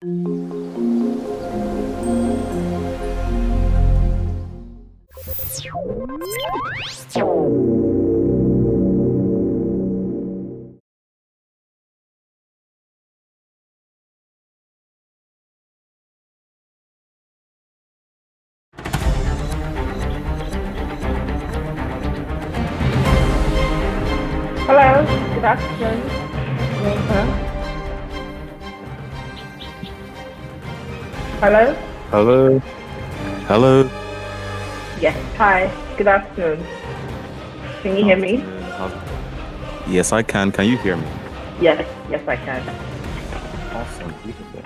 Hello, good afternoon. Walter. Hello? Hello. Hello. Yes, hi, good afternoon. Can you hear me? Yes, I can. Can you hear me? Yes, I can. Awesome. Beautiful.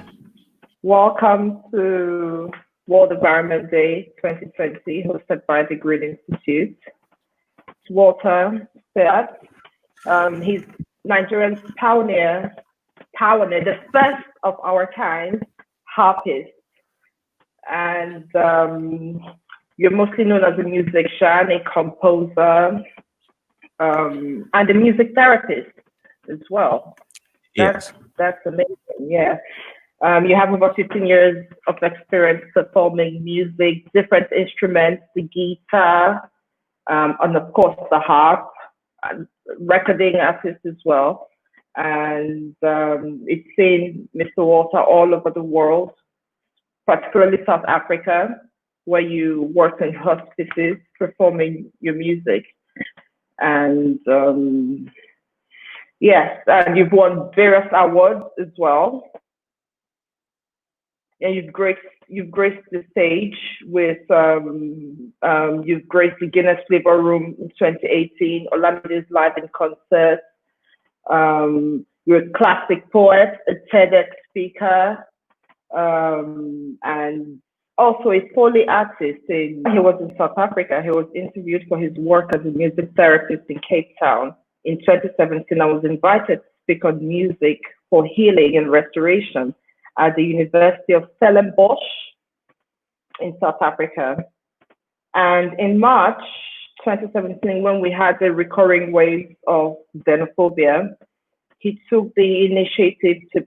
Welcome to World Environment Day 2020, hosted by the Green Institute. It's Walter Spearheart. He's Nigerian's pioneer, the first of our kind, Harpist. And you're mostly known as a musician, a composer, and a music therapist as well. Yes. That's amazing. Yeah. You have over 15 years of experience performing music, different instruments, the guitar, and of course the harp, and recording artist as well. And it's seen Mr. Walter all over the world, particularly South Africa, where you work in hospices performing your music. And yes, and you've won various awards as well. And you've graced the stage with you've graced the Guinness Flavor Room in 2018, Olamide's Live in Concert. You're a classic poet, a TEDx speaker, and also a Foley artist. He was in South Africa. He was interviewed for his work as a music therapist in Cape Town. In 2017, I was invited to speak on music for healing and restoration at the University of Stellenbosch in South Africa. And in March 2017, when we had the recurring waves of xenophobia, he took the initiative to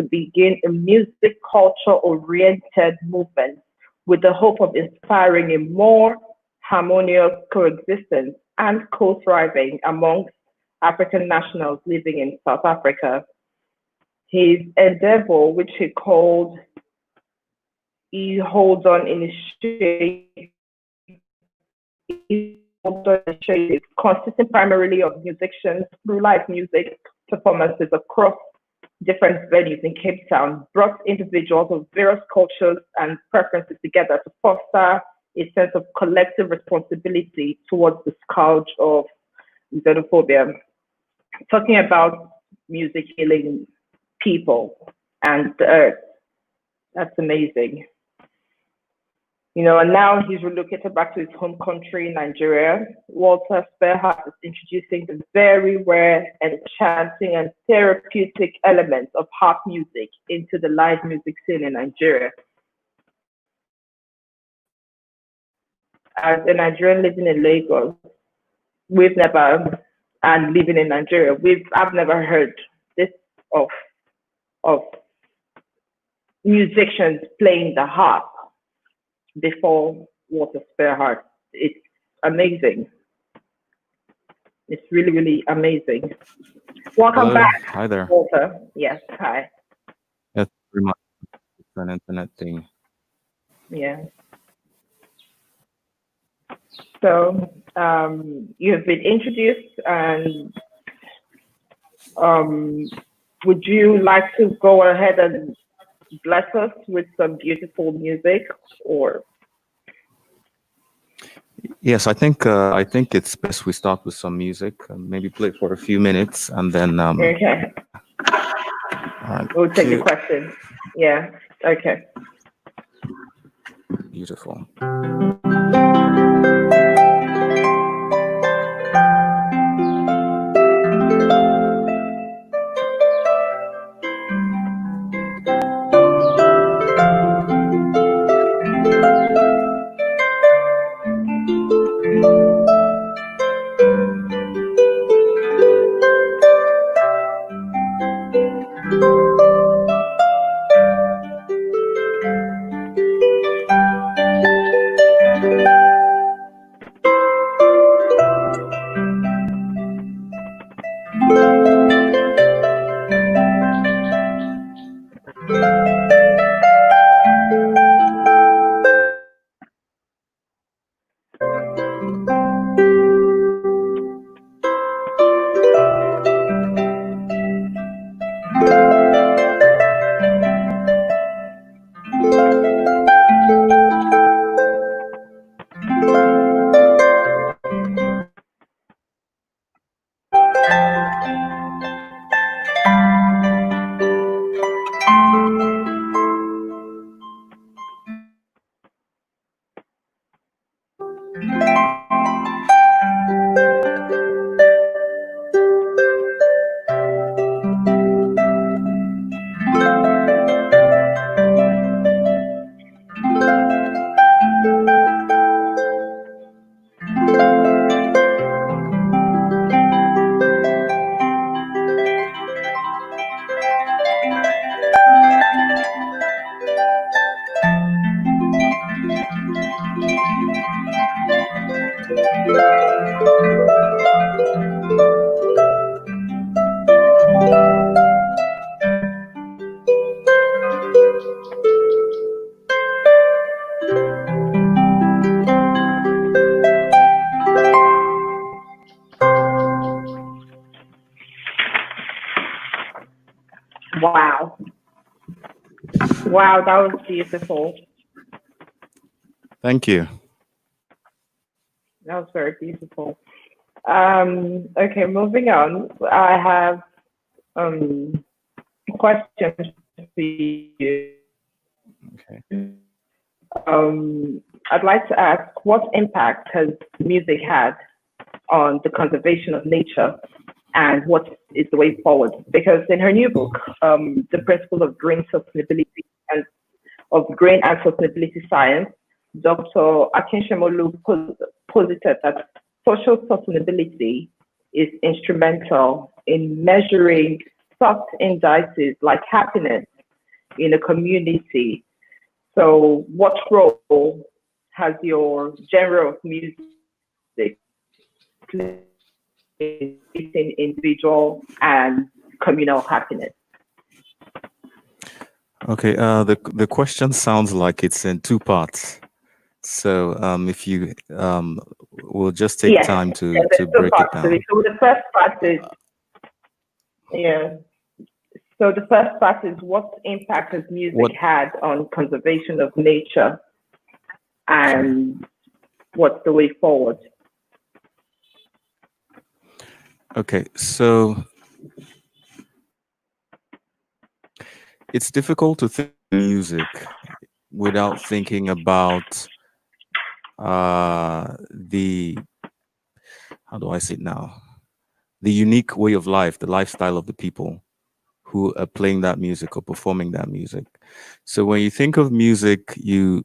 begin a music culture-oriented movement with the hope of inspiring a more harmonious coexistence and co-thriving amongst African nationals living in South Africa. His endeavor, which he called Hold On Initiative, consisting primarily of musicians through live music performances across different venues in Cape Town, brought individuals of various cultures and preferences together to foster a sense of collective responsibility towards the scourge of xenophobia. Talking about music healing people and the earth. That's amazing. And now he's relocated back to his home country, Nigeria. Walter Spearheart is introducing the very rare, enchanting, and therapeutic elements of harp music into the live music scene in Nigeria. As a Nigerian living in Lagos, and living in Nigeria, I've never heard this of musicians playing the harp before Walter Spearheart. It's amazing. It's really, really amazing. Welcome back. Hi there. Walter. Yes, hi. Yes, very much. It's an internet thing. Yeah. So you've been introduced, and would you like to go ahead and bless us with some beautiful music, or? Yes, I think it's best we start with some music, maybe play for a few minutes, and then. Okay. All right. We'll take the question. Yeah. Okay. Beautiful. Wow. Wow, that was beautiful. Thank you. That was very beautiful. Okay, moving on. I have questions for you. Okay. I'd like to ask, what impact has music had on the conservation of nature, and what is the way forward? Because in her new book, The Principle of Green Sustainability and Sustainability Science, Dr. Akinshemolu posited that social sustainability is instrumental in measuring soft indices like happiness in a community. So, what role has your genre of music played in individual and communal happiness? Okay. The question sounds like it's in two parts. So if you we'll just take Yes, time to there's two break it parts to down. it. So the first part is, yeah. So the first part is, what impact has music had on conservation of nature, and what's the way forward? Okay, so it's difficult to think music without thinking about the, how do I say it now? The unique way of life, the lifestyle of the people who are playing that music or performing that music. So when you think of music, you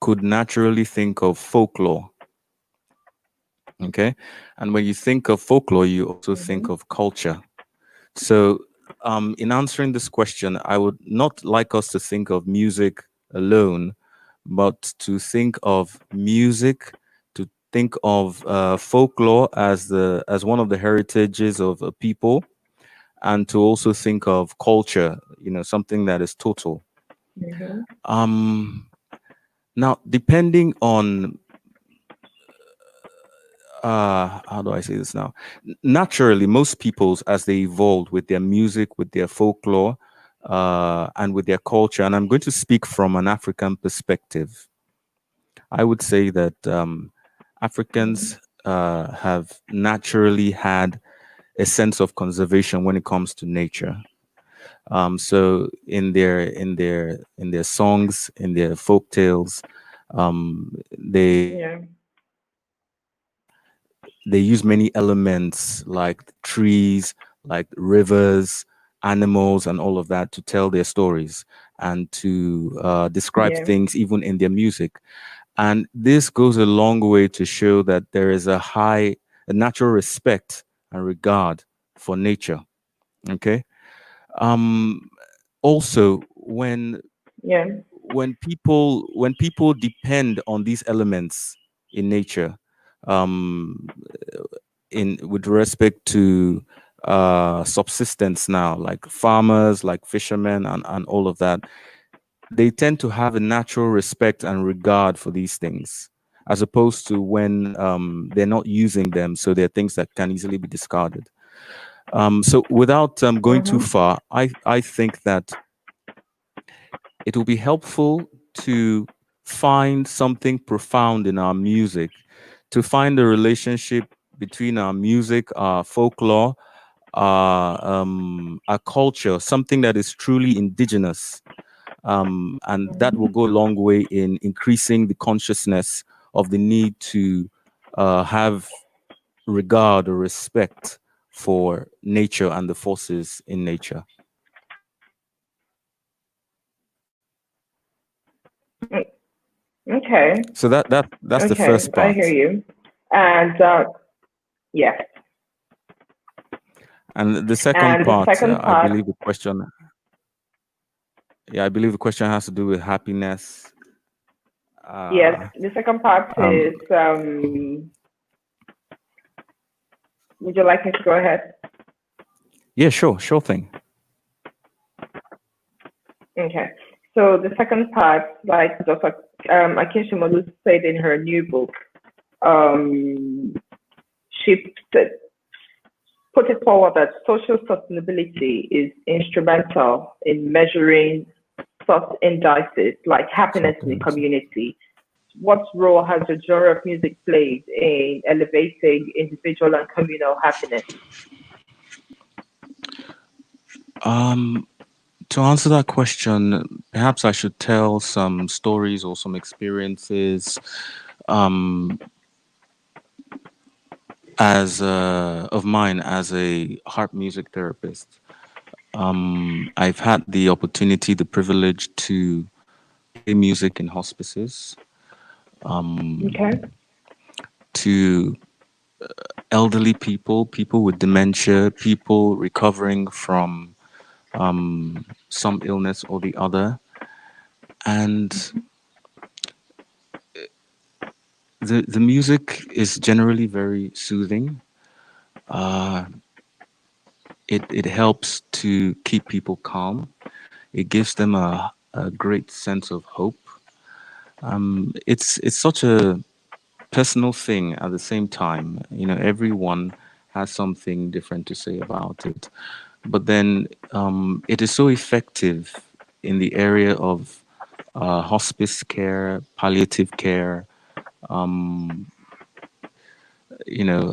could naturally think of folklore. Okay. And when you think of folklore, you also think of culture. So in answering this question, I would not like us to think of music alone, but to think of music, to think of folklore as one of the heritages of a people, and to also think of culture, something that is total. Now, depending on how do I say this now? Naturally, most peoples, as they evolved with their music, with their folklore, and with their culture, and I'm going to speak from an African perspective, I would say that Africans have naturally had a sense of conservation when it comes to nature. So in their songs, in their folk tales, they use many elements like trees, like rivers, animals, and all of that to tell their stories and to describe things even in their music. And this goes a long way to show that there is a natural respect and regard for nature. Okay. Also, when people depend on these elements in nature, with respect to subsistence now, like farmers, like fishermen, and all of that, they tend to have a natural respect and regard for these things, as opposed to when they're not using them, so they're things that can easily be discarded. So without going too far, I think that it will be helpful to find something profound in our music, to find a relationship between our music, our folklore, our culture, something that is truly indigenous. And that will go a long way in increasing the consciousness of the need to have regard or respect for nature and the forces in nature. Okay. So that's the first part. I hear you. And yeah. And the second part, I believe the question. Yeah, I believe the question has to do with happiness. Yes, the second part is. Would you like me to go ahead? Yeah, sure thing. Okay. So the second part, like Dr. Akinshemolu said in her new book, put it forward that social sustainability is instrumental in measuring such indices like happiness in the community. What role has the genre of music played in elevating individual and communal happiness? To answer that question, perhaps I should tell some stories or some experiences of mine as a harp music therapist. I've had the opportunity, the privilege to play music in hospices, Okay. to elderly people, people with dementia, people recovering from some illness or the other. And the music is generally very soothing. It helps to keep people calm. It gives them a great sense of hope. It's such a personal thing at the same time. You know, everyone has something different to say about it. But then it is so effective in the area of hospice care, palliative care, you know,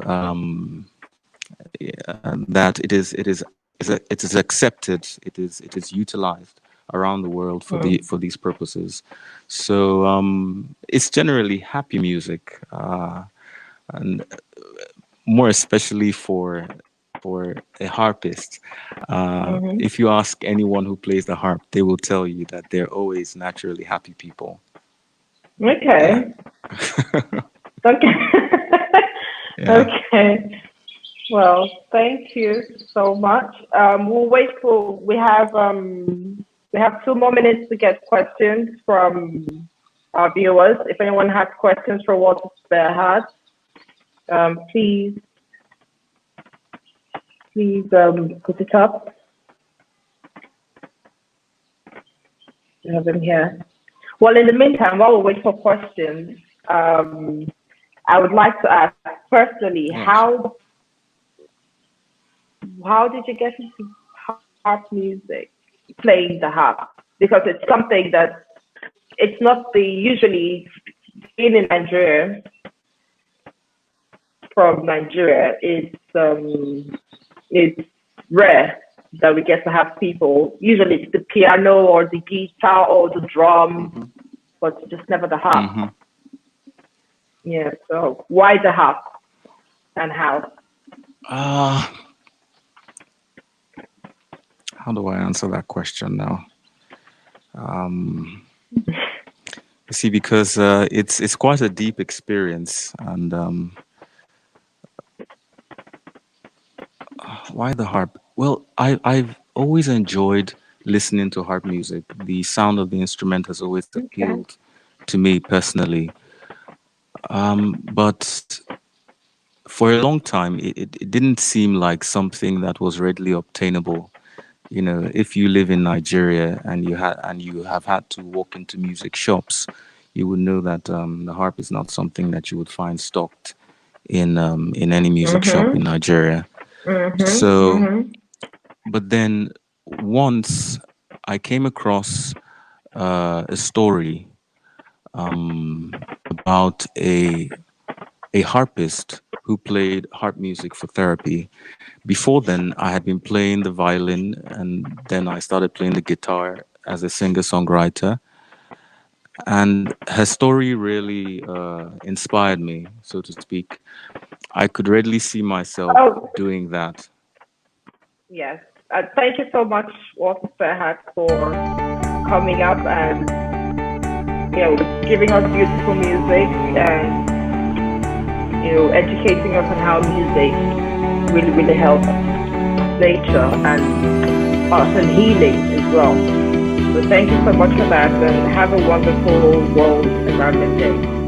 that it is accepted, it is utilized around the world for for these purposes. So it's generally happy music, and more especially for a harpist. If you ask anyone who plays the harp, they will tell you that they're always naturally happy people. Okay. Okay. Yeah. Okay. Well, thank you so much. We'll wait for we have 2 more minutes to get questions from our viewers. If anyone has questions for Walter Spearheart, please put it up. We have them here. Well, in the meantime, while we wait for questions, I would like to ask personally, Yes. how did you get into harp music, playing the harp? Because it's something that it's not the usually being in Nigeria, from Nigeria, it's rare that we get to have people. Usually it's the piano or the guitar or the drum, but just never the harp. Yeah. So why the harp and how? How do I answer that question now? You see, because it's quite a deep experience, and why the harp? Well, I've always enjoyed listening to harp music. The sound of the instrument has always appealed to me personally. But for a long time, it didn't seem like something that was readily obtainable. You know, if you live in Nigeria and you have had to walk into music shops, you would know that the harp is not something that you would find stocked in any music shop in Nigeria. So, but then once I came across a story about a harpist who played harp music for therapy. Before then, I had been playing the violin, and then I started playing the guitar as a singer-songwriter. And her story really inspired me, so to speak. I could readily see myself doing that. Yes. Thank you so much, Walter Fairhack, for coming up and giving us beautiful music and educating us on how music really helps nature and us and healing as well. So thank you so much for that, and have a wonderful World Environment Day.